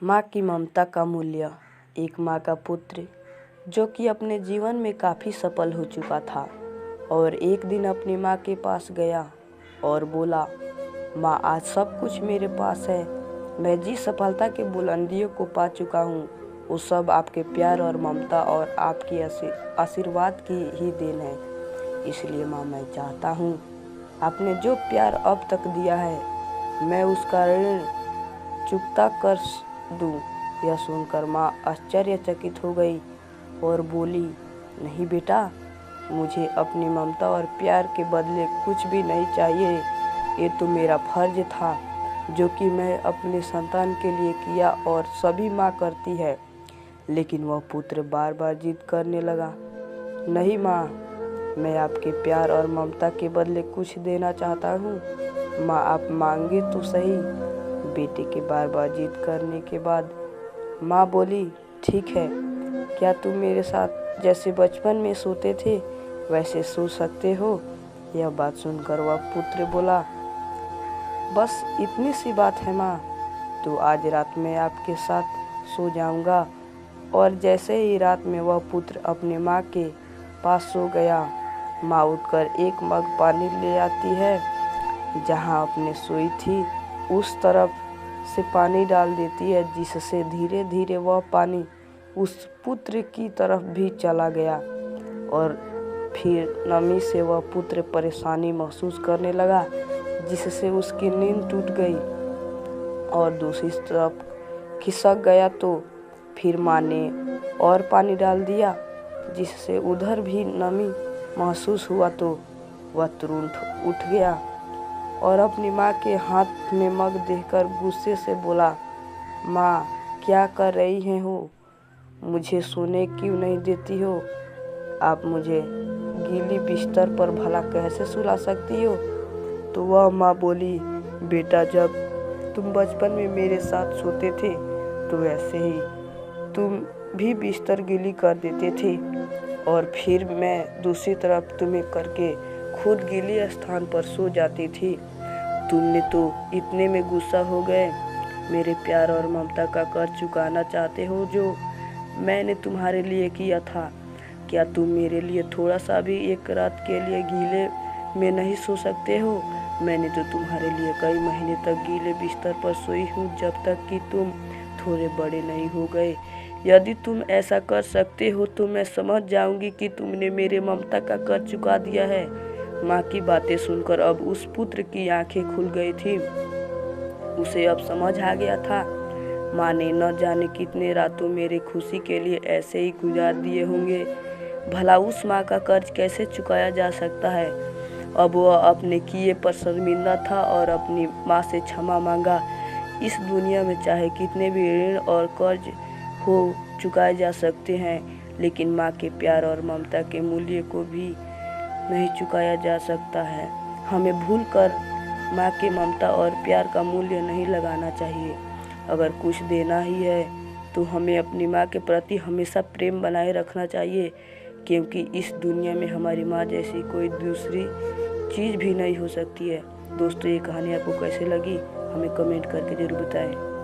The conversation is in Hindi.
माँ की ममता का मूल्य। एक माँ का पुत्र जो कि अपने जीवन में काफ़ी सफल हो चुका था और एक दिन अपनी माँ के पास गया और बोला, माँ आज सब कुछ मेरे पास है। मैं जिस सफलता के बुलंदियों को पा चुका हूँ वो सब आपके प्यार और ममता और आपकी आशीर्वाद की ही देन है। इसलिए माँ मैं चाहता हूँ आपने जो प्यार अब तक दिया है मैं उसका ऋण चुकता कर दूँ। यह सुनकर माँ आश्चर्यचकित हो गई और बोली, नहीं बेटा, मुझे अपनी ममता और प्यार के बदले कुछ भी नहीं चाहिए। ये तो मेरा फर्ज था जो कि मैं अपने संतान के लिए किया और सभी माँ करती है। लेकिन वह पुत्र बार बार जिद करने लगा, नहीं माँ, मैं आपके प्यार और ममता के बदले कुछ देना चाहता हूँ। माँ आप मांगे तो सही। बेटे के बार बार जिद करने के बाद माँ बोली, ठीक है, क्या तुम मेरे साथ जैसे बचपन में सोते थे वैसे सो सकते हो? यह बात सुनकर वह पुत्र बोला, बस इतनी सी बात है माँ, तो आज रात में आपके साथ सो जाऊंगा। और जैसे ही रात में वह पुत्र अपने माँ के पास सो गया, माँ उठकर एक मग पानी ले आती है, जहाँ अपने सोई थी उस तरफ से पानी डाल देती है, जिससे धीरे धीरे वह पानी उस पुत्र की तरफ भी चला गया और फिर नमी से वह पुत्र परेशानी महसूस करने लगा, जिससे उसकी नींद टूट गई और दूसरी तरफ खिसक गया। तो फिर माँ ने और पानी डाल दिया, जिससे उधर भी नमी महसूस हुआ। तो वह तुरंत उठ गया और अपनी माँ के हाथ में मग देखकर गुस्से से बोला, माँ क्या कर रही हैं हो? मुझे सोने क्यों नहीं देती हो? आप मुझे गीली बिस्तर पर भला कैसे सुला सकती हो? तो वह माँ बोली, बेटा जब तुम बचपन में मेरे साथ सोते थे तो वैसे ही तुम भी बिस्तर गीली कर देते थे और फिर मैं दूसरी तरफ तुम्हें करके खुद गीली स्थान पर सो जाती थी। तुमने तो इतने में गुस्सा हो गए, मेरे प्यार और ममता का कर्ज चुकाना चाहते हो जो मैंने तुम्हारे लिए किया था। क्या तुम मेरे लिए थोड़ा सा भी एक रात के लिए गीले में नहीं सो सकते हो? मैंने तो तुम्हारे लिए कई महीने तक गीले बिस्तर पर सोई हूँ, जब तक कि तुम थोड़े बड़े नहीं हो गए। यदि तुम ऐसा कर सकते हो तो मैं समझ जाऊंगी कि तुमने मेरे ममता का कर्ज चुका दिया है। माँ की बातें सुनकर अब उस पुत्र की आंखें खुल गई थी। उसे अब समझ आ गया था, माँ ने न जाने कितने रातों मेरे खुशी के लिए ऐसे ही गुजार दिए होंगे। भला उस माँ का कर्ज कैसे चुकाया जा सकता है? अब वह अपने किए पर शर्मिंदा था और अपनी माँ से क्षमा मांगा। इस दुनिया में चाहे कितने भी ऋण और कर्ज हो चुकाए जा सकते हैं, लेकिन माँ के प्यार और ममता के मूल्य को भी नहीं चुकाया जा सकता है। हमें भूल कर माँ की ममता और प्यार का मूल्य नहीं लगाना चाहिए। अगर कुछ देना ही है तो हमें अपनी माँ के प्रति हमेशा प्रेम बनाए रखना चाहिए, क्योंकि इस दुनिया में हमारी माँ जैसी कोई दूसरी चीज़ भी नहीं हो सकती है। दोस्तों, ये कहानी आपको कैसे लगी हमें कमेंट करके ज़रूर बताएं।